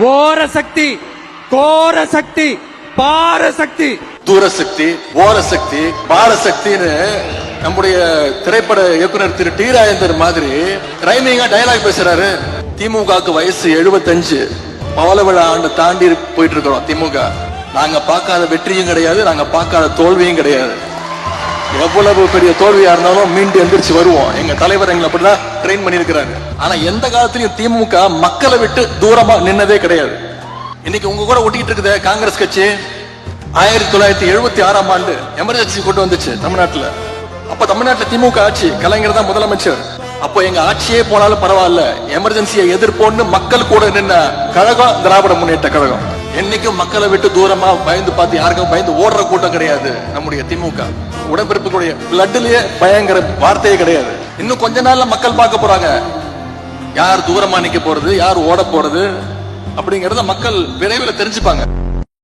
ஓர சக்தி, கோர சக்தி, பார சக்தி, தூர சக்தி, ஓர சக்தி, பார சக்தின்னு நம்முடைய திரைப்பட இயக்குனர் திரு டி ராஜேந்தர் மாதிரி ரைமிங்கா டயலாக் பேசுறாரு. திமுகவுக்கு வயசு 75, பவள விழா ஆண்டு தாண்டி போயிட்டு இருக்கிறோம். திமுக நாங்க பார்க்காத வெற்றியும் கிடையாது, நாங்க பார்க்காத தோல்வியும் கிடையாது. எவ்வளவு பெரிய தோல்வியா இருந்தாலும் மீண்டு எந்திரிச்சு வருவோம். எங்க தலைவர் எங்களை அப்படிதான் ட்ரெயின் பண்ணிருக்கிறாரு. ஆனா எந்த காலத்திலயும் திமுக மக்களை விட்டு தூரமா நின்னதே கிடையாது. இன்னைக்கு உங்க கூட ஒட்டிட்டு இருக்குது காங்கிரஸ் கட்சி. 1976ஆம் ஆண்டு எமர்ஜென்சி கொண்டு வந்துச்சு தமிழ்நாட்டுல. அப்ப தமிழ்நாட்டுல திமுக ஆட்சி, கலைஞர் தான் முதலமைச்சர். அப்போ எங்க ஆட்சியே போனாலும் பரவாயில்ல, எமர்ஜென்சியை எதிர்ப்போன்னு மக்கள் கூட நின்ன கழகம் திராவிட முன்னேற்ற கழகம். என்னைக்கும் மக்களை விட்டு தூரமா பயந்து பார்த்து யாருக்கும் பயந்து ஓடுற கூட்டம் கிடையாது நம்முடைய திமுக. உடன்பிறப்புடைய பிளட்லயே பயங்கர வார்த்தையே கிடையாது. இன்னும் கொஞ்ச நாள்ல மக்கள் பார்க்க போறாங்க யார் தூரமா நிக்க போறது, யார் ஓட போறது அப்படிங்கறத மக்கள் விரைவில் தெரிஞ்சுப்பாங்க.